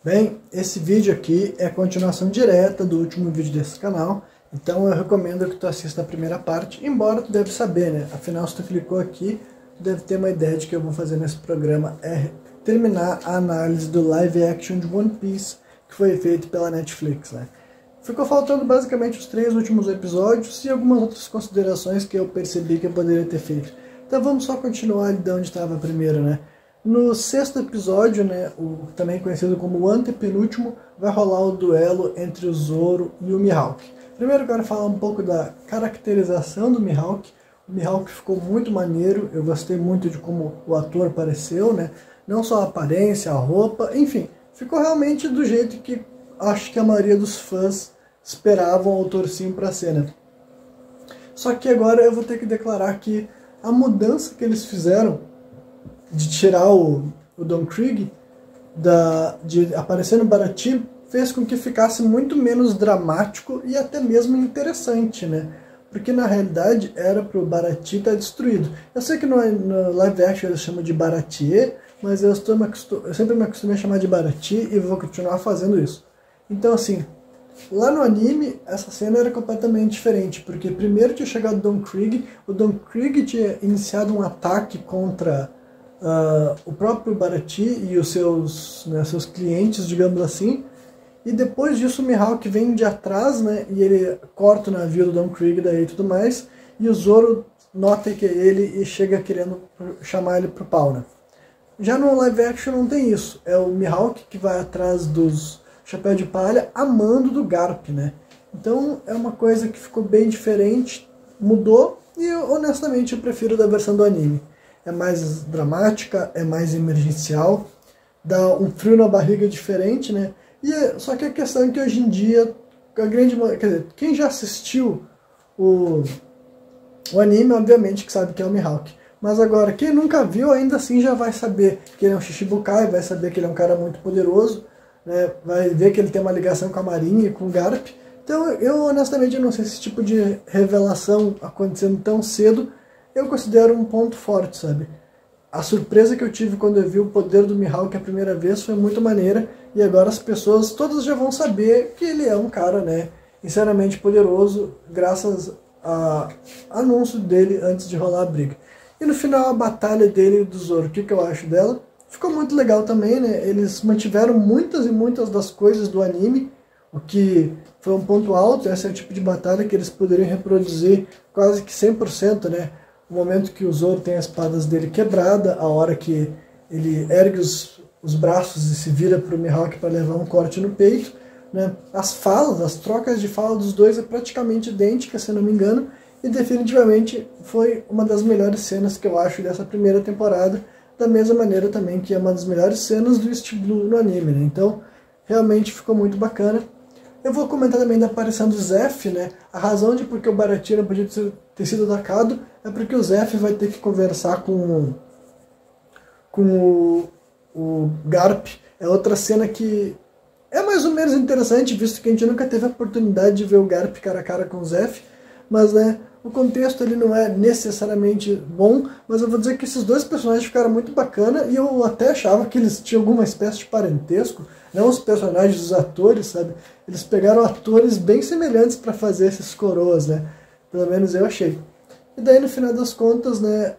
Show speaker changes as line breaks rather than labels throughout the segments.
Bem, esse vídeo aqui é a continuação direta do último vídeo desse canal, então eu recomendo que tu assista a primeira parte, embora tu deve saber, né? Afinal, se tu clicou aqui, tu deve ter uma ideia de que eu vou fazer nesse programa é terminar a análise do live action de One Piece, que foi feito pela Netflix, né? Ficou faltando basicamente os 3 últimos episódios e algumas outras considerações que eu percebi que eu poderia ter feito. Então vamos só continuar de onde estava primeiro, né? No 6º episódio, né, também conhecido como o antepenúltimo, vai rolar o duelo entre o Zoro e o Mihawk. Primeiro eu quero falar um pouco da caracterização do Mihawk. O Mihawk ficou muito maneiro, eu gostei muito de como o ator apareceu, né? Não só a aparência, a roupa, enfim, ficou realmente do jeito que acho que a maioria dos fãs esperavam ou torciam para a cena. Só que agora eu vou ter que declarar que a mudança que eles fizeram de tirar o Don Krieg de aparecer no Baratie fez com que ficasse muito menos dramático e até mesmo interessante, né? Porque na realidade era para o Baratie estar destruído. Eu sei que no live action eles chamam de Baratie, mas eu sempre me acostumei a chamar de Baratie e vou continuar fazendo isso. Então assim, lá no anime essa cena era completamente diferente, porque primeiro tinha chegado o Don Krieg tinha iniciado um ataque contra o próprio Baratie e os seus clientes, digamos assim, e depois disso o Mihawk vem de atrás, né, e ele corta o navio do Don Krieg daí e tudo mais, e o Zoro nota que é ele e chega querendo chamar ele pro pau, né. Já no live action não tem isso, é o Mihawk que vai atrás dos Chapéu de Palha a mando do Garp, né. Então é uma coisa que ficou bem diferente, mudou, e honestamente eu prefiro da versão do anime. É mais dramática, é mais emergencial, dá um frio na barriga diferente, né? Só que a questão é que hoje em dia, quer dizer, quem já assistiu o anime, obviamente que sabe que é o Mihawk. Mas agora, quem nunca viu, ainda assim já vai saber que ele é um Shichibukai, vai saber que ele é um cara muito poderoso, né? Vai ver que ele tem uma ligação com a Marinha e com o Garp. Então eu honestamente não sei se esse tipo de revelação acontecendo tão cedo, eu considero um ponto forte, sabe? A surpresa que eu tive quando eu vi o poder do Mihawk a primeira vez foi muito maneira, e agora as pessoas todas já vão saber que ele é um cara, né, sinceramente poderoso, graças ao anúncio dele antes de rolar a briga. E no final a batalha dele e do Zoro, o que eu acho dela? Ficou muito legal também, né? Eles mantiveram muitas e muitas das coisas do anime, o que foi um ponto alto. Esse é o tipo de batalha que eles poderiam reproduzir quase que 100%, né? O momento que o Zoro tem as espadas dele quebrada, a hora que ele ergue os braços e se vira para o Mihawk para levar um corte no peito, né? As trocas de fala dos dois é praticamente idêntica, se não me engano, e definitivamente foi uma das melhores cenas que eu acho dessa primeira temporada, da mesma maneira também que é uma das melhores cenas do East Blue no anime, né? Então realmente ficou muito bacana. Eu vou comentar também da aparição do Zeff, né? A razão de porque o Baratie não podia ter sido atacado é porque o Zeff vai ter que conversar com o Garp. É outra cena que é mais ou menos interessante, visto que a gente nunca teve a oportunidade de ver o Garp cara a cara com o Zeff, mas né, o contexto ele não é necessariamente bom, mas eu vou dizer que esses dois personagens ficaram muito bacana, e eu até achava que eles tinham alguma espécie de parentesco, não os personagens, os atores, sabe? Eles pegaram atores bem semelhantes para fazer esses coroas, né? Pelo menos eu achei. E daí no final das contas, né,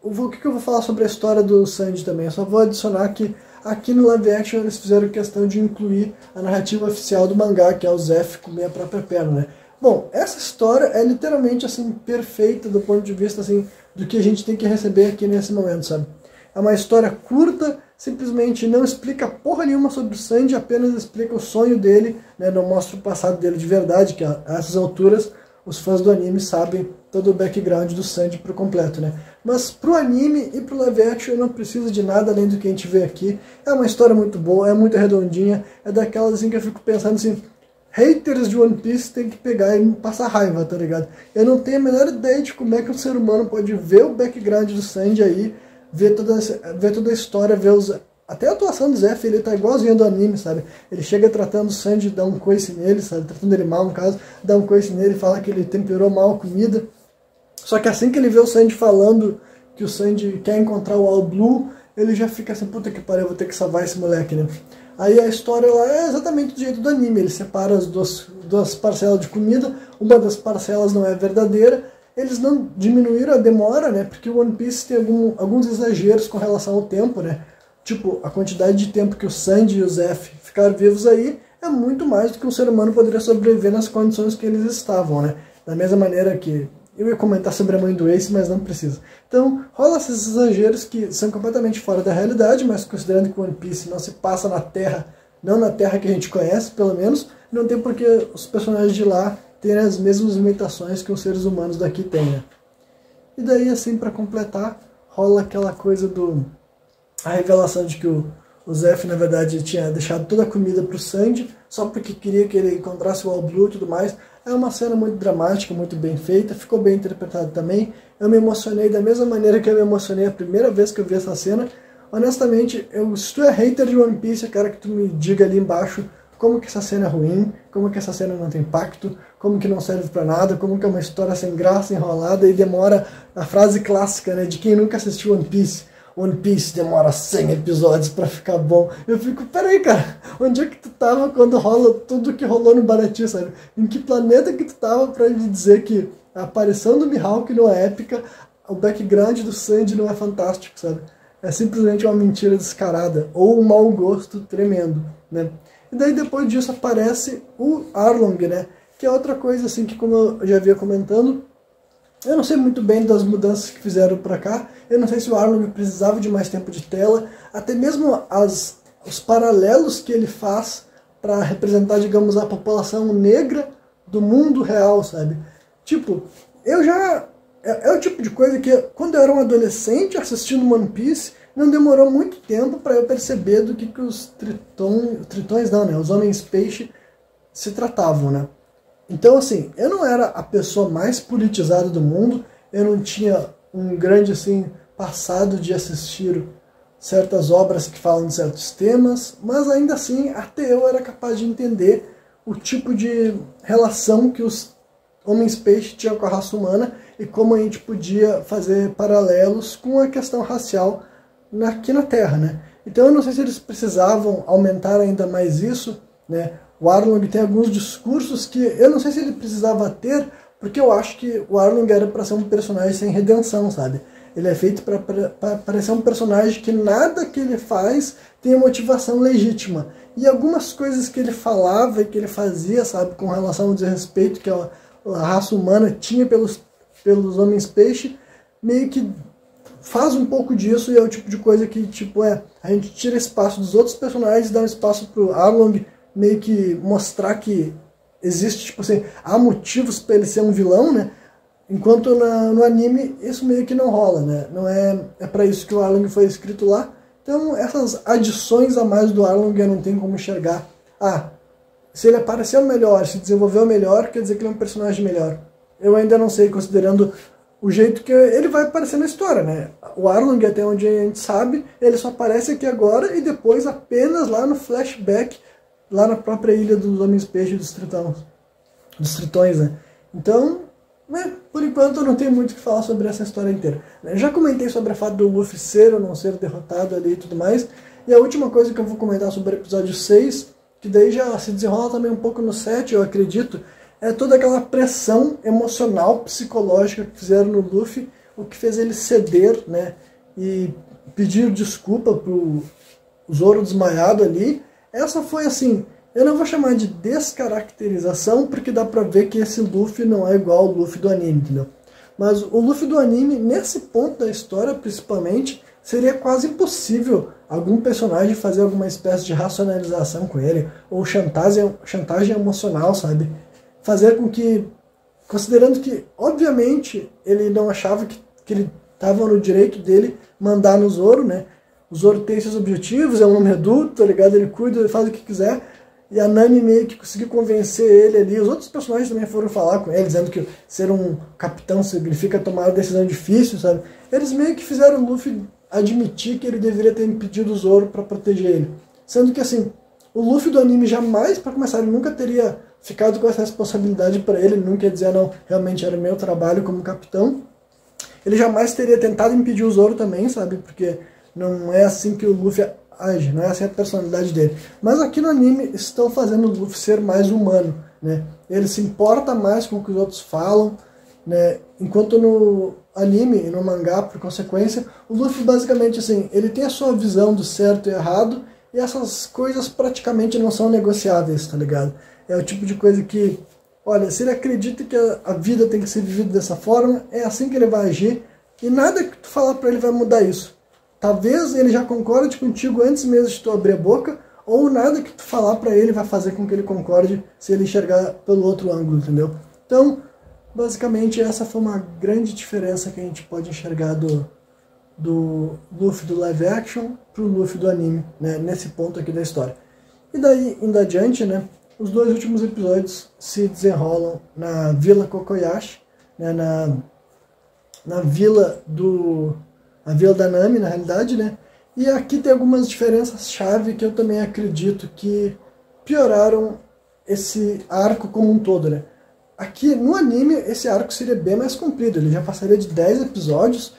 o que eu vou falar sobre a história do Sanji também? Eu só vou adicionar que aqui no live action eles fizeram questão de incluir a narrativa oficial do mangá, que é o Zeff comer a própria perna, né? Bom, essa história é literalmente assim perfeita do ponto de vista assim do que a gente tem que receber aqui nesse momento, sabe? É uma história curta, simplesmente não explica porra nenhuma sobre o Sanji, apenas explica o sonho dele, né? Não mostra o passado dele de verdade, que a essas alturas os fãs do anime sabem todo o background do Sanji por completo, né? Mas pro anime e pro live action eu não preciso de nada além do que a gente vê aqui. É uma história muito boa, é muito redondinha, é daquelas assim que eu fico pensando assim, haters de One Piece tem que pegar e passar raiva, tá ligado? Eu não tenho a menor ideia de como é que um ser humano pode ver o background do Sanji aí, ver toda a história, até a atuação do Zeff, ele tá igualzinho do anime, sabe? Ele chega tratando o Sanji, dá um coice nele, sabe? Tratando ele mal, no caso, dá um coice nele, fala que ele temperou mal a comida. Só que assim que ele vê o Sanji falando que o Sanji quer encontrar o All Blue, ele já fica assim, puta que pariu, eu vou ter que salvar esse moleque, né? Aí a história lá é exatamente do jeito do anime, ele separa as duas parcelas de comida, uma das parcelas não é verdadeira. Eles não diminuíram a demora, né? Porque o One Piece tem alguns exageros com relação ao tempo, né? Tipo, a quantidade de tempo que o Sanji e o Zeff ficaram vivos aí é muito mais do que um ser humano poderia sobreviver nas condições que eles estavam, né? Da mesma maneira que eu ia comentar sobre a mãe do Ace, mas não precisa. Então, rola esses exageros que são completamente fora da realidade, mas considerando que o One Piece não se passa na Terra, não na Terra que a gente conhece, pelo menos, não tem por que os personagens de lá terem as mesmas limitações que os seres humanos daqui têm, né? E daí, assim, para completar, rola aquela coisa a revelação de que o Zeff, na verdade, tinha deixado toda a comida pro Sanji, só porque queria que ele encontrasse o All Blue e tudo mais. É uma cena muito dramática, muito bem feita, ficou bem interpretado também. Eu me emocionei da mesma maneira que eu me emocionei a primeira vez que eu vi essa cena. Honestamente, se tu é hater de One Piece, eu quero que tu me diga ali embaixo como que essa cena é ruim, como que essa cena não tem impacto, como que não serve pra nada, como que é uma história sem graça, enrolada e demora a frase clássica, né, de quem nunca assistiu One Piece. One Piece demora 100 episódios pra ficar bom. Eu fico, peraí, cara, onde é que tu tava quando rola tudo que rolou no Baratie, sabe? Em que planeta que tu tava pra me dizer que a aparição do Mihawk não é épica, o background do Sanji não é fantástico, sabe? É simplesmente uma mentira descarada, ou um mau gosto tremendo, né? E daí depois disso aparece o Arlong, né? Que é outra coisa assim que, como eu já havia comentando, eu não sei muito bem das mudanças que fizeram pra cá. Eu não sei se o Arlong precisava de mais tempo de tela. Até mesmo os paralelos que ele faz para representar, digamos, a população negra do mundo real, sabe? Tipo, eu já... É o tipo de coisa que, quando eu era um adolescente assistindo One Piece, não demorou muito tempo para eu perceber do que os tritões não, né? Os homens peixe se tratavam, né? Então, assim, eu não era a pessoa mais politizada do mundo, eu não tinha um grande, assim, passado de assistir certas obras que falam de certos temas, mas ainda assim, até eu era capaz de entender o tipo de relação que os homens-peixe tinham com a raça humana e como a gente podia fazer paralelos com a questão racial aqui na Terra, né? Então eu não sei se eles precisavam aumentar ainda mais isso, né? O Arlong tem alguns discursos que eu não sei se ele precisava ter, porque eu acho que o Arlong era para ser um personagem sem redenção, sabe? Ele é feito para parecer um personagem que nada que ele faz tem motivação legítima. E algumas coisas que ele falava e que ele fazia, sabe, com relação ao desrespeito que a raça humana tinha pelos homens-peixe, meio que faz um pouco disso, e é o tipo de coisa que, tipo, a gente tira espaço dos outros personagens e dá um espaço pro Arlong meio que mostrar que existe, tipo assim, há motivos para ele ser um vilão, né? Enquanto no anime isso meio que não rola, né? Não é para isso que o Arlong foi escrito lá. Então essas adições a mais do Arlong eu não tenho como enxergar. Ah, se ele apareceu melhor, se desenvolveu melhor, quer dizer que ele é um personagem melhor. Eu ainda não sei, considerando o jeito que ele vai aparecer na história, né? O Arlong, até onde a gente sabe, ele só aparece aqui agora e depois apenas lá no flashback, lá na própria ilha dos Homens-Peixe dos Tritões, né? Então, por enquanto eu não tenho muito o que falar sobre essa história inteira. Eu já comentei sobre a fato do Luffy ser ou não ser derrotado ali e tudo mais, e a última coisa que eu vou comentar sobre o episódio 6, que daí já se desenrola também um pouco no 7, eu acredito, é toda aquela pressão emocional, psicológica que fizeram no Luffy, o que fez ele ceder, né, e pedir desculpa pro Zoro desmaiado ali. Essa foi assim, eu não vou chamar de descaracterização, porque dá pra ver que esse Luffy não é igual ao Luffy do anime, entendeu? Mas o Luffy do anime, nesse ponto da história principalmente, seria quase impossível algum personagem fazer alguma espécie de racionalização com ele, ou chantagem emocional, sabe? Fazer com que, considerando que, obviamente, ele não achava que ele estava no direito dele mandar no Zoro, né? O Zoro tem seus objetivos, é um homem adulto, tá ligado? Ele cuida, ele faz o que quiser. E a Nami meio que conseguiu convencer ele ali. Os outros personagens também foram falar com ele, dizendo que ser um capitão significa tomar uma decisão difícil, sabe? Eles meio que fizeram o Luffy admitir que ele deveria ter impedido o Zoro para proteger ele. Sendo que, assim, o Luffy do anime jamais, para começar, ele nunca teria ficado com essa responsabilidade para ele. Ele nunca ia dizer, não, realmente era meu trabalho como capitão. Ele jamais teria tentado impedir o Zoro também, sabe? Porque não é assim que o Luffy age, não é assim a personalidade dele. Mas aqui no anime estão fazendo o Luffy ser mais humano, né? Ele se importa mais com o que os outros falam, né? Enquanto no anime e no mangá, por consequência, o Luffy basicamente assim, ele tem a sua visão do certo e errado, e essas coisas praticamente não são negociáveis, tá ligado? É o tipo de coisa que, olha, se ele acredita que a vida tem que ser vivida dessa forma, é assim que ele vai agir, e nada que tu falar pra ele vai mudar isso. Talvez ele já concorde contigo antes mesmo de tu abrir a boca, ou nada que tu falar pra ele vai fazer com que ele concorde se ele enxergar pelo outro ângulo, entendeu? Então, basicamente essa foi uma grande diferença que a gente pode enxergar do Luffy do live action pro Luffy do anime, né, nesse ponto aqui da história. E daí, indo adiante, né, os dois últimos episódios se desenrolam na Vila Kokoyashi, né, na vila a Vila da Nami, na realidade, né, e aqui tem algumas diferenças-chave que eu também acredito que pioraram esse arco como um todo, né. Aqui no anime esse arco seria bem mais comprido, ele já passaria de 10 episódios,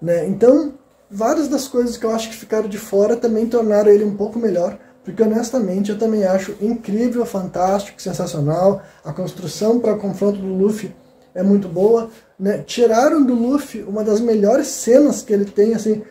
né? Então várias das coisas que eu acho que ficaram de fora também tornaram ele um pouco melhor, porque honestamente eu também acho incrível, fantástico, sensacional, a construção para o confronto do Luffy é muito boa, né? Tiraram do Luffy uma das melhores cenas que ele tem, assim,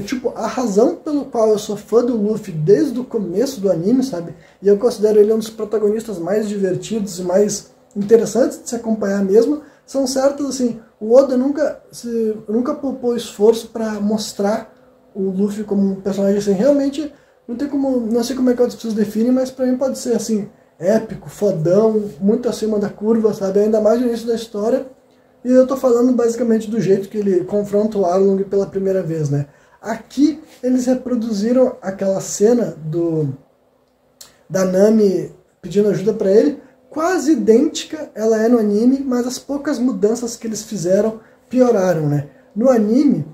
tipo, a razão pelo qual eu sou fã do Luffy desde o começo do anime, sabe? E eu considero ele um dos protagonistas mais divertidos e mais interessantes de se acompanhar mesmo, são certas, assim, o Oda nunca poupou esforço para mostrar o Luffy como um personagem, assim, realmente, não sei como é que outras pessoas definem, mas pra mim pode ser, assim, épico, fodão, muito acima da curva, sabe, ainda mais no início da história, e eu tô falando basicamente do jeito que ele confronta o Arlong pela primeira vez, né. Aqui eles reproduziram aquela cena da Nami pedindo ajuda pra ele, quase idêntica ela é no anime, mas as poucas mudanças que eles fizeram pioraram, né? No anime,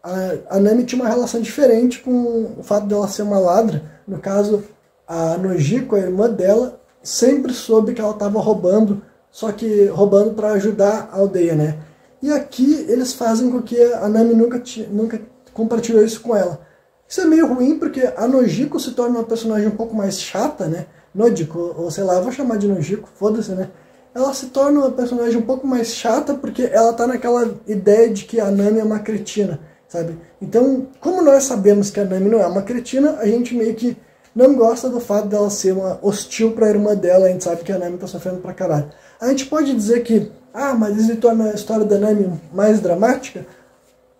a Nami tinha uma relação diferente com o fato dela ser uma ladra. No caso, a Nojiko, a irmã dela, sempre soube que ela estava roubando, só que roubando para ajudar a aldeia, né? E aqui eles fazem com que a Nami nunca compartilhou isso com ela. Isso é meio ruim porque a Nojiko se torna uma personagem um pouco mais chata, né? Nojiko, ou sei lá, eu vou chamar de Nojiko, foda-se, né? Ela se torna uma personagem um pouco mais chata porque ela tá naquela ideia de que a Nami é uma cretina, sabe? Então, como nós sabemos que a Nami não é uma cretina, a gente meio que não gosta do fato dela ser uma hostil pra irmã dela, a gente sabe que a Nami tá sofrendo pra caralho. A gente pode dizer que, mas isso torna a história da Nami mais dramática?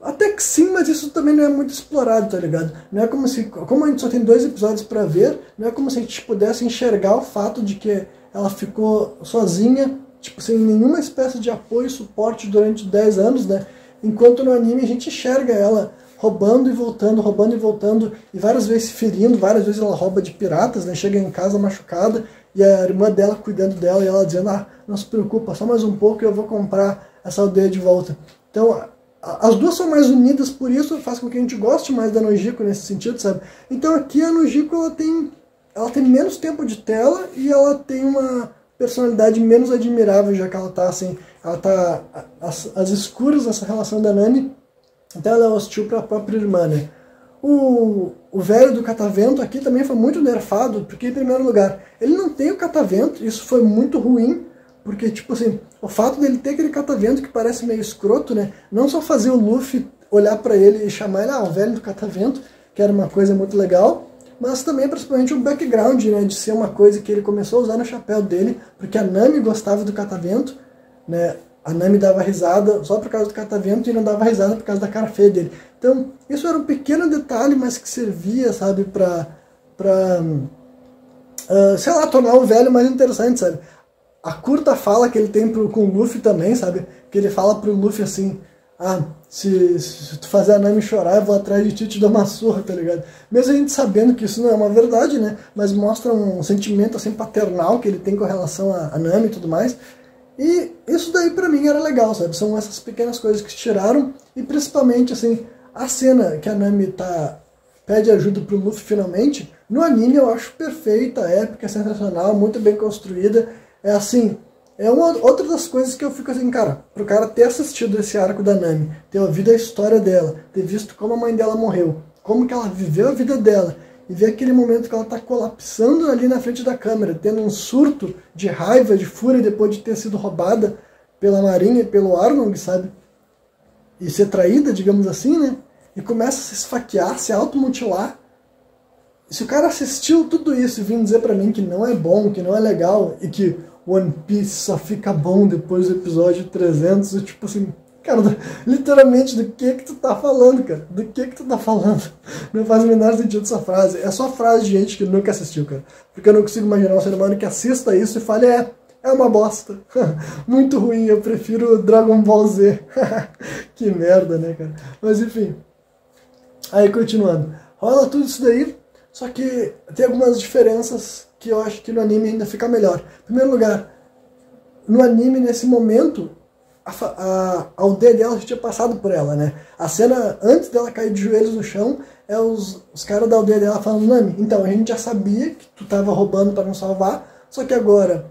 Até que sim, mas isso também não é muito explorado, tá ligado? Não é como a gente só tem 2 episódios pra ver, não é como se a gente pudesse enxergar o fato de que ela ficou sozinha, tipo, sem nenhuma espécie de apoio e suporte durante 10 anos, né? Enquanto no anime a gente enxerga ela roubando e voltando, e várias vezes se ferindo, várias vezes ela rouba de piratas, né? Chega em casa machucada, e a irmã dela cuidando dela, e ela dizendo, não se preocupa, só mais um pouco e eu vou comprar essa aldeia de volta. Então, as duas são mais unidas, por isso faz com que a gente goste mais da Nojiko nesse sentido, sabe? Então aqui a Nojiko ela tem menos tempo de tela e ela tem uma personalidade menos admirável, já que ela tá assim, ela tá às escuras dessa relação da Nami, então ela é hostil para a própria irmã, né? O velho do catavento aqui também foi muito nerfado, porque em primeiro lugar, ele não tem o catavento, isso foi muito ruim, porque, tipo assim, o fato dele ter aquele catavento que parece meio escroto, né? Não só fazer o Luffy olhar pra ele e chamar ele, o velho do catavento, que era uma coisa muito legal, mas também, principalmente, o background, né? De ser uma coisa que ele começou a usar no chapéu dele, porque a Nami gostava do catavento, né? A Nami dava risada só por causa do catavento e não dava risada por causa da cara feia dele. Então, isso era um pequeno detalhe, mas que servia, sabe, sei lá, tornar o velho mais interessante, sabe? A curta fala que ele tem com o Luffy também, sabe? Que ele fala pro Luffy assim, se tu fazer a Nami chorar, eu vou atrás de ti e te dou uma surra, tá ligado? Mesmo a gente sabendo que isso não é uma verdade, né? Mas mostra um sentimento assim paternal que ele tem com relação a Nami e tudo mais. E isso daí pra mim era legal, sabe? São essas pequenas coisas que tiraram, e principalmente assim, a cena que a Nami pede ajuda pro Luffy finalmente, no anime eu acho perfeita, épica, sensacional, muito bem construída. É assim, outra das coisas que eu fico assim, cara, pro cara ter assistido esse arco da Nami, ter ouvido a história dela, ter visto como a mãe dela morreu, como que ela viveu a vida dela, e ver aquele momento que ela tá colapsando ali na frente da câmera, tendo um surto de raiva, de fúria, depois de ter sido roubada pela Marinha e pelo Arlong, sabe? E ser traída, digamos assim, né? E começa a se esfaquear, se automutilar. E se o cara assistiu tudo isso e vir dizer pra mim que não é bom, que não é legal, e que One Piece só fica bom depois do episódio 300, eu tipo assim... Cara, literalmente, do que tu tá falando, cara? Do que tu tá falando? Não faz o menor sentido essa frase. É só frase de gente que nunca assistiu, cara. Porque eu não consigo imaginar um ser humano que assista isso e fale, é uma bosta. Muito ruim, eu prefiro Dragon Ball Z. Que merda, né, cara? Mas enfim. Aí, continuando. Rola tudo isso daí, só que tem algumas diferenças que eu acho que no anime ainda fica melhor. Em primeiro lugar, no anime, nesse momento... A aldeia dela já tinha passado por ela, né? A cena, antes dela cair de joelhos no chão, é os caras da aldeia dela falando, Nami, então, a gente já sabia que tu tava roubando para não salvar, só que agora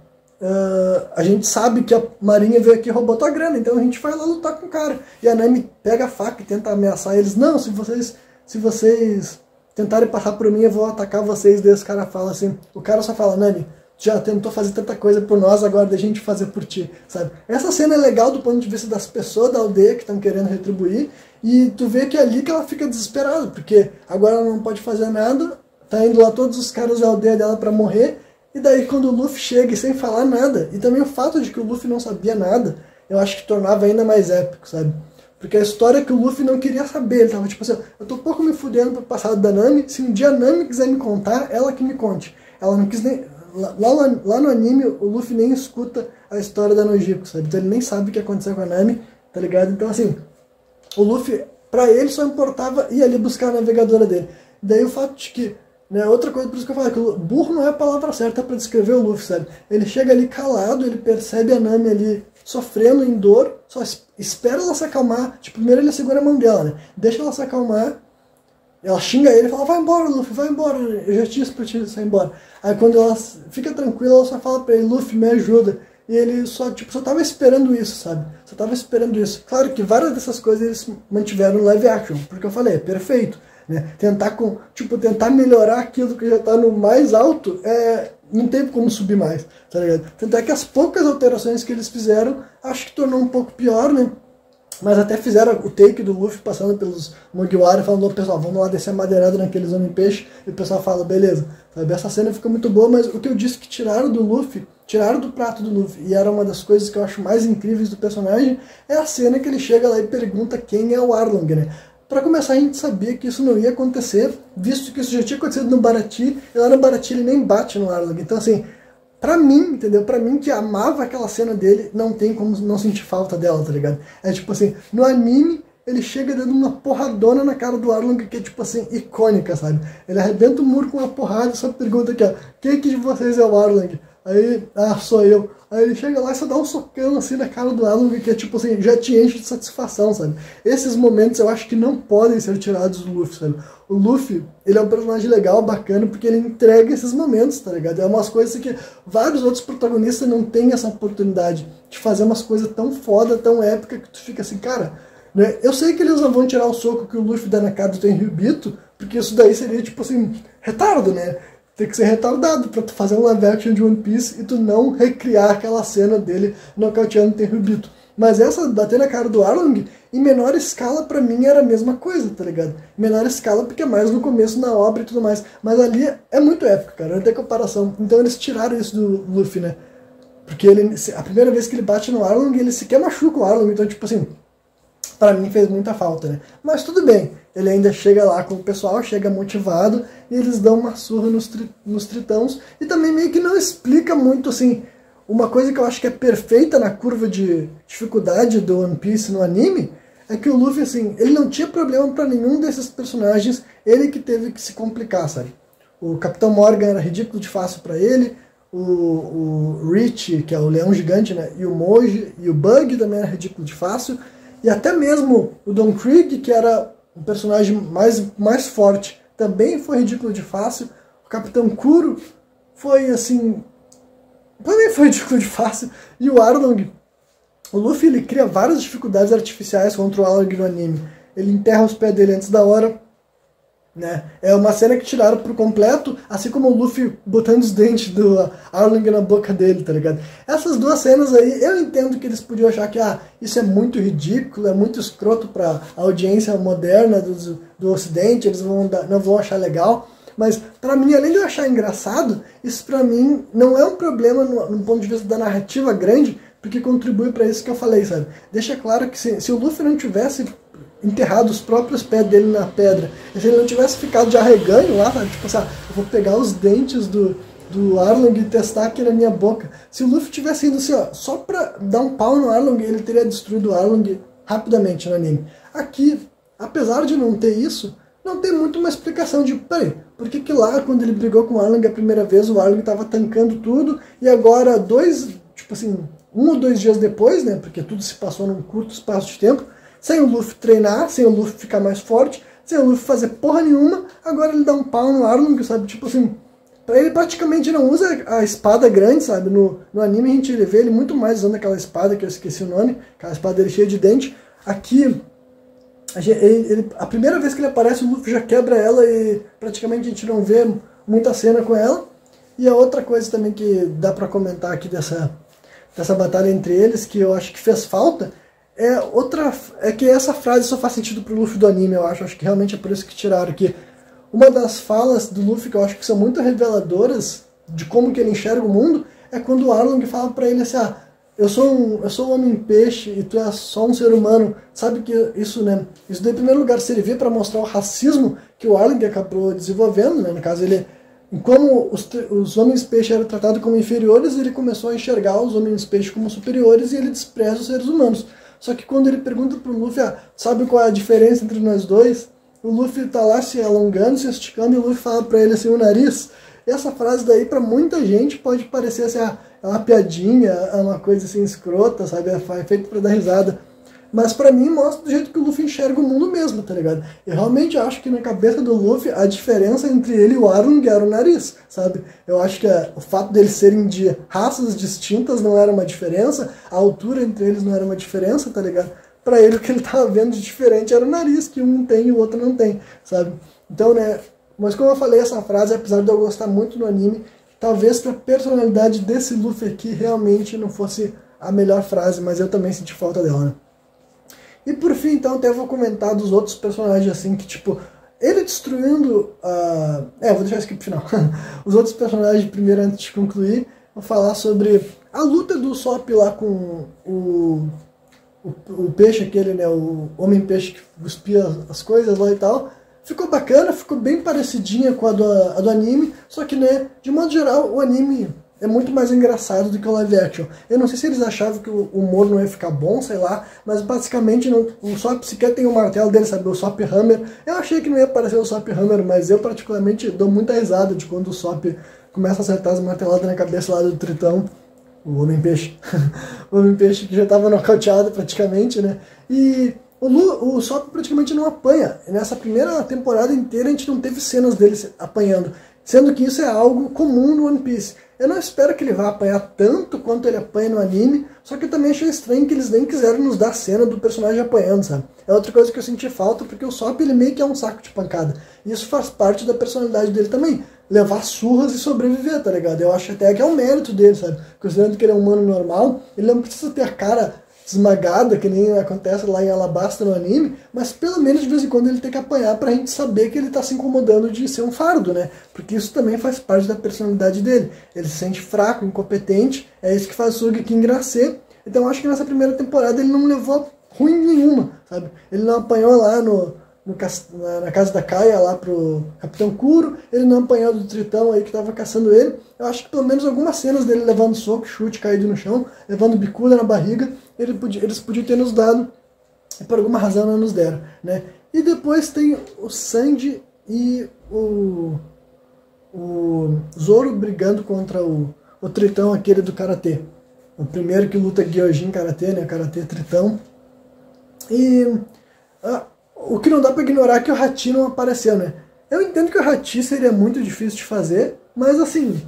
a gente sabe que a Marinha veio aqui e roubou tua grana, então a gente vai lá lutar com o cara. E a Nami pega a faca e tenta ameaçar eles, não, se vocês tentarem passar por mim, eu vou atacar vocês. Daí os cara fala assim, o cara só fala, Nami, já tentou fazer tanta coisa por nós, agora deixa a gente fazer por ti, sabe? Essa cena é legal do ponto de vista das pessoas da aldeia que estão querendo retribuir, e tu vê que é ali que ela fica desesperada, porque agora ela não pode fazer nada, tá indo lá todos os caras da aldeia dela pra morrer, e daí quando o Luffy chega e sem falar nada, e também o fato de que o Luffy não sabia nada, eu acho que tornava ainda mais épico, sabe? Porque a história é que o Luffy não queria saber, ele tava tipo assim, eu tô um pouco me fudendo pro passado da Nami, se um dia a Nami quiser me contar, ela que me conte. Ela não quis nem... Lá no anime, o Luffy nem escuta a história da Nojiko, sabe? Então ele nem sabe o que aconteceu com a Nami, tá ligado? Então assim, o Luffy, pra ele só importava ir ali buscar a navegadora dele. Daí o fato de que, né, outra coisa, por isso que eu falo, que o burro não é a palavra certa pra descrever o Luffy, sabe? Ele chega ali calado, ele percebe a Nami ali sofrendo em dor, só espera ela se acalmar. Tipo, primeiro ele segura a mão dela, né? Deixa ela se acalmar. Ela xinga ele e fala, vai embora, Luffy, vai embora, eu já disse pra ti sair embora. Aí quando ela fica tranquila, ela só fala pra ele, Luffy, me ajuda. E ele só tava esperando isso, sabe? Só tava esperando isso. Claro que várias dessas coisas eles mantiveram no live action, porque eu falei, é perfeito, né? Tentar melhorar aquilo que já tá no mais alto, não tem como subir mais, tá ligado? Tanto é que as poucas alterações que eles fizeram, acho que tornou um pouco pior, né? Mas até fizeram o take do Luffy passando pelos Mugiwara, falando, pessoal, vamos lá descer a madeirada naqueles homem-peixe, e o pessoal fala, beleza, sabe? Essa cena fica muito boa, mas o que eu disse que tiraram do Luffy, tiraram do prato do Luffy, e era uma das coisas que eu acho mais incríveis do personagem, é a cena que ele chega lá e pergunta quem é o Arlong, né? Pra começar, a gente sabia que isso não ia acontecer, visto que isso já tinha acontecido no Baratie, e lá no Baratie ele nem bate no Arlong, então assim... Pra mim, entendeu? Pra mim que amava aquela cena dele, não tem como não sentir falta dela, tá ligado? É tipo assim, no anime, ele chega dando uma porradona na cara do Arlong, que é tipo assim, icônica, sabe? Ele arrebenta o muro com uma porrada e só pergunta aqui, ó, quem que de vocês é o Arlong? Aí, sou eu. Aí ele chega lá e só dá um socão assim na cara do Arlong, que é tipo assim, já te enche de satisfação, sabe? Esses momentos eu acho que não podem ser tirados do Luffy, sabe? O Luffy, ele é um personagem legal, bacana, porque ele entrega esses momentos, tá ligado? É umas coisas que vários outros protagonistas não têm essa oportunidade de fazer umas coisas tão foda, tão épica, que tu fica assim, cara, né? Eu sei que eles não vão tirar o soco que o Luffy dá na cara do Tenryubito, porque isso daí seria tipo assim, retardo, né? Tem que ser retardado pra tu fazer um live action de One Piece e tu não recriar aquela cena dele nocauteando o Tenryubito. Mas essa, bater na cara do Arlong, em menor escala, pra mim, era a mesma coisa, tá ligado? Em menor escala, porque é mais no começo, na obra e tudo mais. Mas ali é muito épico, cara, não tem comparação. Então eles tiraram isso do Luffy, né? Porque ele, a primeira vez que ele bate no Arlong, ele sequer machuca o Arlong. Então, tipo assim, pra mim fez muita falta, né? Mas tudo bem, ele ainda chega lá com o pessoal, chega motivado, e eles dão uma surra nos tritãos. E também meio que não explica muito, assim... Uma coisa que eu acho que é perfeita na curva de dificuldade do One Piece no anime é que o Luffy, assim, ele não tinha problema pra nenhum desses personagens, ele que teve que se complicar, sabe? O Capitão Morgan era ridículo de fácil pra ele, o Rich, que é o leão gigante, né? E o Moji e o Bug também era ridículo de fácil, e até mesmo o Don Krieg, que era um personagem mais forte, também foi ridículo de fácil. O Capitão Kuro foi, assim... também foi ridículo de fácil. E o Arlong, o Luffy, ele cria várias dificuldades artificiais contra o Arlong no anime. Ele enterra os pés dele antes da hora, né? É uma cena que tiraram por completo, assim como o Luffy botando os dentes do Arlong na boca dele, tá ligado? Essas duas cenas aí, eu entendo que eles podiam achar que isso é muito ridículo, é muito escroto pra audiência moderna do Ocidente, eles não vão achar legal, mas pra mim, além de eu achar engraçado, isso pra mim não é um problema no ponto de vista da narrativa grande, porque contribui pra isso que eu falei, sabe? Deixa claro que se o Luffy não tivesse enterrado os próprios pés dele na pedra, e se ele não tivesse ficado de arreganho lá, sabe? Tipo assim, eu vou pegar os dentes do Arlong e testar aqui na minha boca. Se o Luffy tivesse ido assim, só pra dar um pau no Arlong, ele teria destruído o Arlong rapidamente no anime. Aqui, apesar de não ter isso, não tem muito uma explicação de, peraí, por que lá, quando ele brigou com o Arlong a primeira vez, o Arlong tava tancando tudo, e agora um ou dois dias depois, né, porque tudo se passou num curto espaço de tempo, sem o Luffy treinar, sem o Luffy ficar mais forte, sem o Luffy fazer porra nenhuma, agora ele dá um pau no Arlong, sabe? Tipo assim, ele praticamente não usa a espada grande, sabe? No anime a gente vê ele muito mais usando aquela espada, que eu esqueci o nome, aquela espada dele cheia de dente. Aqui, a primeira vez que ele aparece, o Luffy já quebra ela e praticamente a gente não vê muita cena com ela. E a outra coisa também que dá pra comentar aqui dessa batalha entre eles, que eu acho que fez falta, é que essa frase só faz sentido pro Luffy do anime, eu acho que realmente é por isso que tiraram aqui. Uma das falas do Luffy que eu acho que são muito reveladoras de como que ele enxerga o mundo, é quando o Arlong fala pra ele assim, eu sou um homem-peixe e tu é só um ser humano. Sabe que isso, né? Isso daí, em primeiro lugar, servia para mostrar o racismo que o Arlong acabou desenvolvendo, né? No caso, como os homens-peixe eram tratados como inferiores, ele começou a enxergar os homens-peixe como superiores e ele despreza os seres humanos. Só que quando ele pergunta pro Luffy, sabe qual é a diferença entre nós dois? O Luffy tá lá se alongando, se esticando, e o Luffy fala pra ele assim, o nariz. E essa frase daí, pra muita gente, pode parecer assim, é uma piadinha, é uma coisa assim escrota, sabe? É feito pra dar risada. Mas pra mim mostra do jeito que o Luffy enxerga o mundo mesmo, tá ligado? Eu realmente acho que na cabeça do Luffy a diferença entre ele e o Arlong era o nariz, sabe? Eu acho que o fato deles serem de raças distintas não era uma diferença, a altura entre eles não era uma diferença, tá ligado? Pra ele o que ele tava vendo de diferente era o nariz, que um tem e o outro não tem, sabe? Então, né, mas como eu falei, essa frase, apesar de eu gostar muito do anime, talvez pra personalidade desse Luffy aqui realmente não fosse a melhor frase, mas eu também senti falta dela, né? E por fim, então, até vou comentar dos outros personagens, assim, que tipo, ele destruindo vou deixar isso aqui pro final. Os outros personagens, primeiro, antes de concluir, vou falar sobre a luta do Usopp lá com o peixe aquele, né, o homem-peixe que cuspia as coisas lá e tal. Ficou bacana, ficou bem parecidinha com a do anime, só que, né, de modo geral, o anime é muito mais engraçado do que o live action. Eu não sei se eles achavam que o humor não ia ficar bom, sei lá, mas basicamente o Usopp sequer tem o martelo dele, sabe, o Usopp Hammer. Eu achei que não ia aparecer o Usopp Hammer, mas eu particularmente dou muita risada de quando o Usopp começa a acertar as marteladas na cabeça lá do Tritão, o Homem-Peixe. O Homem-Peixe que já estava nocauteado praticamente, né? E o Usopp praticamente não apanha. Nessa primeira temporada inteira a gente não teve cenas dele apanhando, sendo que isso é algo comum no One Piece. Eu não espero que ele vá apanhar tanto quanto ele apanha no anime, só que eu também achei estranho que eles nem quiseram nos dar cena do personagem apanhando, sabe? É outra coisa que eu senti falta, porque o Usopp ele meio que é um saco de pancada. E isso faz parte da personalidade dele também, levar surras e sobreviver, tá ligado? Eu acho até que é um mérito dele, sabe? Considerando que ele é um humano normal, ele não precisa ter a cara esmagada, que nem acontece lá em Alabasta no anime, mas pelo menos de vez em quando ele tem que apanhar pra gente saber que ele tá se incomodando de ser um fardo, né? Porque isso também faz parte da personalidade dele. Ele se sente fraco, incompetente, é isso que faz o Sogeking nascer. Então eu acho que nessa primeira temporada ele não levou ruim nenhuma, sabe? Ele não apanhou lá na casa da Kaia, lá pro Capitão Kuro, ele não apanhou do Tritão aí que tava caçando ele. Eu acho que pelo menos algumas cenas dele levando soco, chute, caído no chão, levando bicuda na barriga, eles podiam ter nos dado, e por alguma razão não nos deram, né? E depois tem o Sanji e o Zoro brigando contra o Tritão, aquele do Karatê. O primeiro que luta Gyojin Karatê, né? Karatê Tritão. E o que não dá pra ignorar é que o Hachi não apareceu, né? Eu entendo que o Hachi seria muito difícil de fazer, mas assim,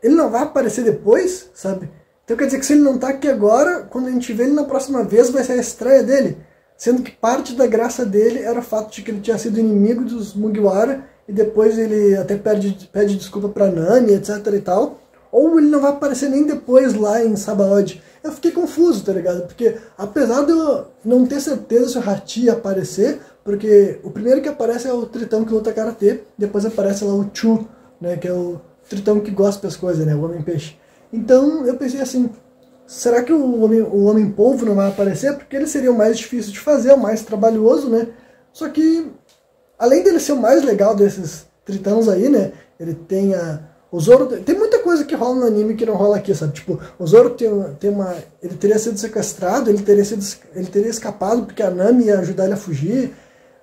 ele não vai aparecer depois, sabe? Então quer dizer que se ele não tá aqui agora, quando a gente vê ele na próxima vez, vai ser a estreia dele. sendo que parte da graça dele era o fato de que ele tinha sido inimigo dos Mugiwara, e depois ele até pede desculpa pra Nami, etc e tal, ou ele não vai aparecer nem depois lá em Sabaody. Eu fiquei confuso, tá ligado? Porque apesar de eu não ter certeza se o Hachi ia aparecer, porque o primeiro que aparece é o Tritão que luta Karatê, depois aparece lá o Chu, né, que é o Tritão que gosta das coisas, né, o Homem-Peixe. Então eu pensei assim, será que o Homem-Polvo não vai aparecer? Porque ele seria o mais difícil de fazer, o mais trabalhoso, né? Só que, além dele ser o mais legal desses Tritãos aí, né, ele tem o Zoro, tem muita coisa que rola no anime que não rola aqui, sabe? Tipo, o Zoro ele teria sido sequestrado, ele teria escapado porque a Nami ia ajudar ele a fugir,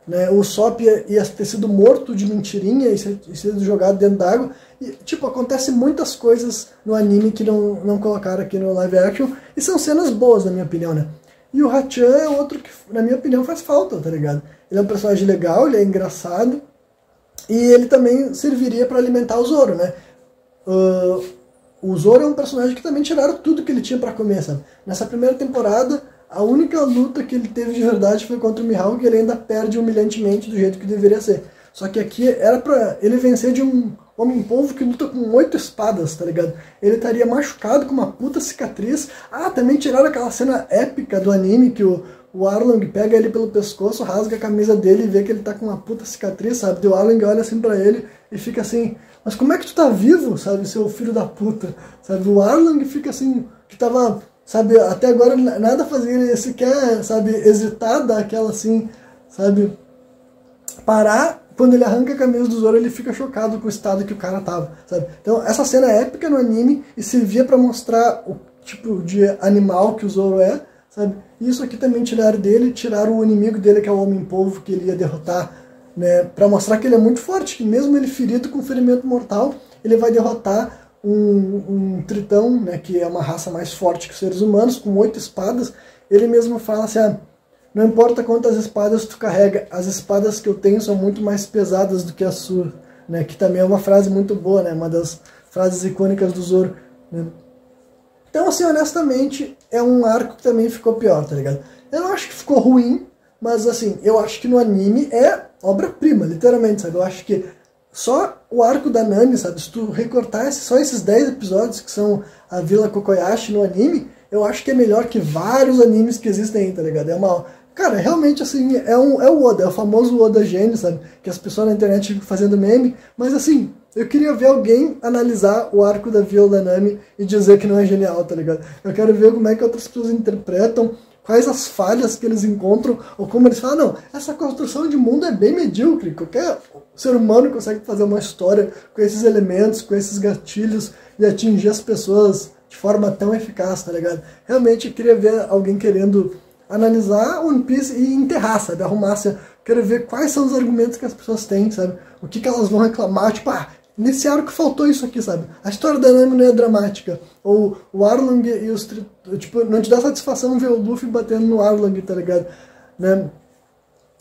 né? O Sop ia ter sido morto de mentirinha e sido jogado dentro d'água. E, tipo, acontece muitas coisas no anime que não colocaram aqui no live action, e são cenas boas, na minha opinião, né? E o Hachan é outro que, na minha opinião, faz falta, tá ligado? Ele é um personagem legal, ele é engraçado, e ele também serviria para alimentar o Zoro, né? O Zoro é um personagem que também tiraram tudo que ele tinha pra comer, sabe? Nessa primeira temporada, a única luta que ele teve de verdade foi contra o Mihawk, e ele ainda perde humilhantemente do jeito que deveria ser. Só que aqui era pra ele vencer de um Homem-Polvo que luta com 8 espadas, tá ligado? Ele estaria machucado com uma puta cicatriz. Ah, também tiraram aquela cena épica do anime que o Arlong pega ele pelo pescoço, rasga a camisa dele e vê que ele tá com uma puta cicatriz, sabe? O Arlong olha assim pra ele e fica assim, mas como é que tu tá vivo, sabe, seu filho da puta? Sabe, o Arlong fica assim, que tava, sabe, até agora nada fazia ele sequer, sabe, hesitar daquela assim, sabe, parar. Quando ele arranca a camisa do Zoro, ele fica chocado com o estado que o cara tava, sabe? Então, essa cena é épica no anime e servia pra mostrar o tipo de animal que o Zoro é, sabe? E isso aqui também tiraram dele, tiraram o inimigo dele, que é o Homem-Polvo, que ele ia derrotar, né? Pra mostrar que ele é muito forte, que mesmo ele ferido com ferimento mortal, ele vai derrotar um Tritão, né? Que é uma raça mais forte que os seres humanos, com 8 espadas. Ele mesmo fala assim, não importa quantas espadas tu carrega, as espadas que eu tenho são muito mais pesadas do que as suas, né? Que também é uma frase muito boa, né? Uma das frases icônicas do Zoro, né? Então, assim, honestamente, é um arco que também ficou pior, tá ligado? Eu não acho que ficou ruim, mas, assim, eu acho que no anime é obra-prima, literalmente, sabe? Eu acho que só o arco da Nami, sabe? Se tu recortar só esses 10 episódios que são a Vila Kokoyashi no anime, eu acho que é melhor que vários animes que existem aí, tá ligado? Cara, realmente, assim, é o Oda, é o famoso Oda gênio, sabe? Que as pessoas na internet ficam fazendo meme, mas assim, eu queria ver alguém analisar o arco da Viola Nami e dizer que não é genial, tá ligado? Eu quero ver como é que outras pessoas interpretam, quais as falhas que eles encontram, ou como eles falam, não, essa construção de mundo é bem medíocre, qualquer ser humano consegue fazer uma história com esses elementos, com esses gatilhos, e atingir as pessoas de forma tão eficaz, tá ligado? Realmente, eu queria ver alguém querendo analisar One Piece e enterrar, sabe? Arrumar, assim, quero ver quais são os argumentos que as pessoas têm, sabe? O que elas vão reclamar, tipo, nesse arco faltou isso aqui, sabe? A história da Nami não é dramática. Ou o Arlong e os... Tipo, não te dá satisfação ver o Luffy batendo no Arlong, tá ligado? Né?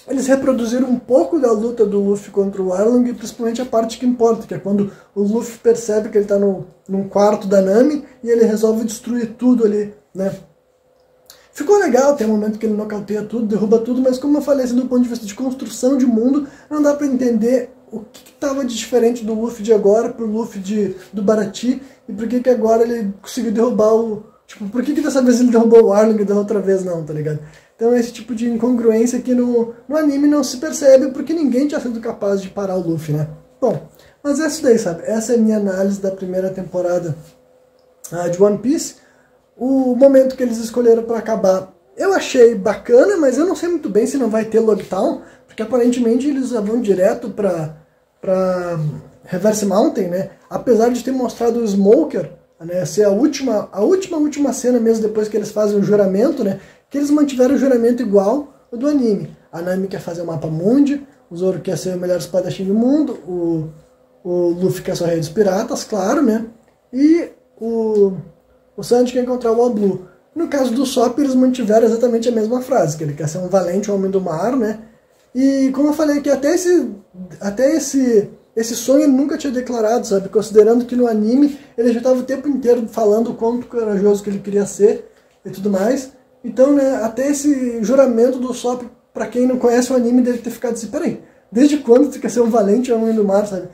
Eles reproduziram um pouco da luta do Luffy contra o Arlong, principalmente a parte que importa, que é quando o Luffy percebe que ele tá num quarto da Nami e ele resolve destruir tudo ali, né? Ficou legal, tem um momento que ele nocauteia tudo, derruba tudo, mas como eu falei, assim, do ponto de vista de construção de mundo, não dá pra entender o que estava de diferente do Luffy de agora pro Luffy do Baratie, e por que agora ele conseguiu derrubar o... Tipo, por que dessa vez ele derrubou o Arlong e da outra vez não, tá ligado? Então esse tipo de incongruência aqui no anime não se percebe, porque ninguém tinha sido capaz de parar o Luffy, né? Bom, mas é isso daí, sabe? Essa é a minha análise da primeira temporada de One Piece. O momento que eles escolheram para acabar, eu achei bacana, mas eu não sei muito bem se não vai ter Logtown, porque aparentemente eles vão direto para Reverse Mountain, né? Apesar de ter mostrado o Smoker, né, ser a última cena mesmo depois que eles fazem o juramento, né? Que eles mantiveram o juramento igual ao do anime. A Nami quer fazer o mapa mundi, o Zoro quer ser o melhor espadachim do mundo, o Luffy quer ser o rei dos piratas, claro, né? E o Sanji quer encontrar o All Blue. No caso do Sop, eles mantiveram exatamente a mesma frase, que ele quer ser um valente homem do mar, né? E como eu falei que até esse sonho ele nunca tinha declarado, sabe? Considerando que no anime ele já estava o tempo inteiro falando o quanto corajoso que ele queria ser e tudo mais. Então, né, até esse juramento do Usopp, pra quem não conhece o anime, deve ter ficado assim, peraí, desde quando tu quer ser um valente homem do mar, sabe?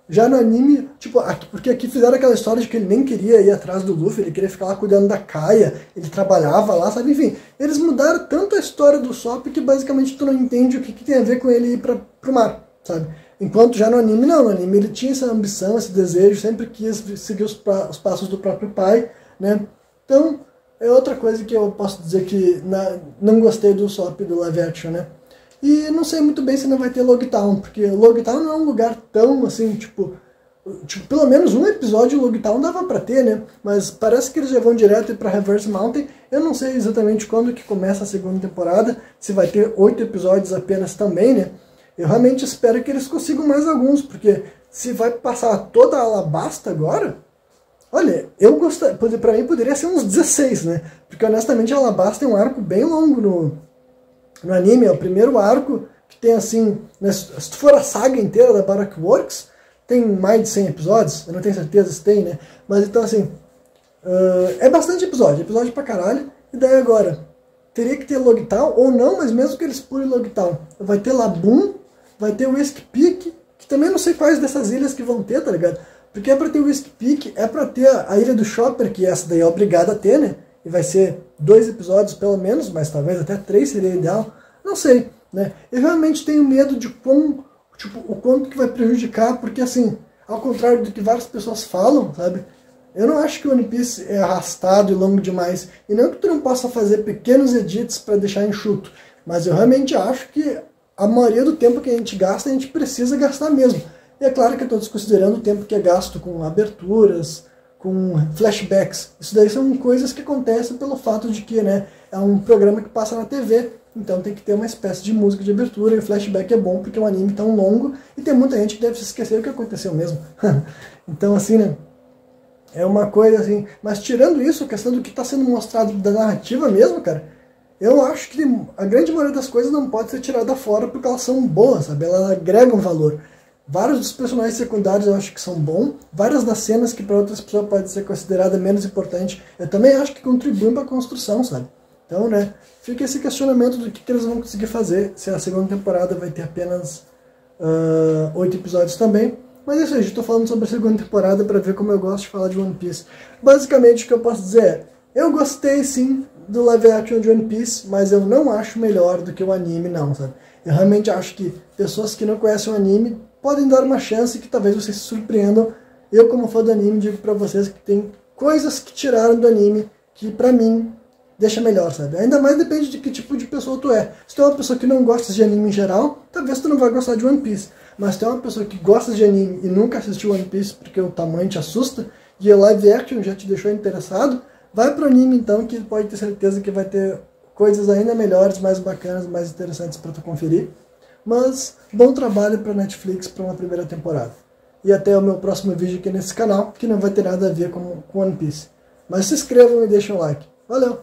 Já no anime, tipo, porque aqui fizeram aquela história de que ele nem queria ir atrás do Luffy, ele queria ficar lá cuidando da Kaia, ele trabalhava lá, sabe? Enfim, eles mudaram tanto a história do Usopp que basicamente tu não entende o que tem a ver com ele ir pro mar, sabe? Enquanto já no anime, não, no anime ele tinha essa ambição, esse desejo, sempre quis seguir os passos do próprio pai, né? Então, é outra coisa que eu posso dizer que não gostei do Usopp do live action, né? E não sei muito bem se não vai ter Logtown, porque Logtown não é um lugar tão assim, tipo pelo menos um episódio Logtown dava pra ter, né? Mas parece que eles já vão direto pra Reverse Mountain. Eu não sei exatamente quando que começa a segunda temporada, se vai ter 8 episódios apenas também, né? Eu realmente espero que eles consigam mais alguns, porque se vai passar toda a Alabasta agora, olha, eu gostaria, pra mim poderia ser uns 16, né? Porque honestamente a Alabasta tem um arco bem longo no anime, é o primeiro arco que tem assim, né, se tu for a saga inteira da Baroque Works, tem mais de 100 episódios, eu não tenho certeza se tem, né? Mas então assim, é bastante episódio pra caralho, e daí agora, teria que ter Logtown, ou não, mas mesmo que eles pulem Logtown, vai ter Laboon, vai ter Whisk Peak, que também não sei quais dessas ilhas que vão ter, tá ligado? Porque é pra ter Whisk Peak, é pra ter a Ilha do Chopper, que essa daí é obrigada a ter, né? E vai ser 2 episódios pelo menos, mas talvez até 3 seria ideal. Não sei, né? Eu realmente tenho medo de o quanto que vai prejudicar, porque assim, ao contrário do que várias pessoas falam, sabe? Eu não acho que o One Piece é arrastado e longo demais. E não que tu não possa fazer pequenos edits para deixar enxuto. Mas eu realmente acho que a maioria do tempo que a gente gasta, a gente precisa gastar mesmo. E é claro que eu estou desconsiderando o tempo que é gasto com aberturas, com flashbacks. Isso daí são coisas que acontecem pelo fato de que, né, é um programa que passa na TV, então tem que ter uma espécie de música de abertura, e o flashback é bom porque é um anime tão longo, e tem muita gente que deve se esquecer o que aconteceu mesmo. Então assim, né, é uma coisa assim, mas tirando isso, a questão do que está sendo mostrado da narrativa mesmo, cara, eu acho que a grande maioria das coisas não pode ser tirada fora porque elas são boas, sabe, elas agregam valor. Vários dos personagens secundários eu acho que são bons. Várias das cenas que para outras pessoas pode ser considerada menos importante, eu também acho que contribuem para a construção, sabe? Então, né, fica esse questionamento do que eles vão conseguir fazer, se a segunda temporada vai ter apenas 8 episódios também. Mas é isso aí, estou falando sobre a segunda temporada para ver como eu gosto de falar de One Piece. Basicamente o que eu posso dizer é, eu gostei sim do live action de One Piece, mas eu não acho melhor do que o anime não, sabe? Eu realmente acho que pessoas que não conhecem o anime podem dar uma chance que talvez vocês se surpreendam. Eu, como fã do anime, digo pra vocês que tem coisas que tiraram do anime que, pra mim, deixa melhor, sabe? Ainda mais depende de que tipo de pessoa tu é. Se tu é uma pessoa que não gosta de anime em geral, talvez tu não vai gostar de One Piece. Mas se tu é uma pessoa que gosta de anime e nunca assistiu One Piece porque o tamanho te assusta, e o live action já te deixou interessado, vai pro anime então, que pode ter certeza que vai ter coisas ainda melhores, mais bacanas, mais interessantes pra tu conferir. Mas bom trabalho para Netflix para uma primeira temporada. E até o meu próximo vídeo aqui nesse canal, que não vai ter nada a ver com One Piece. Mas se inscrevam e deixem um like. Valeu!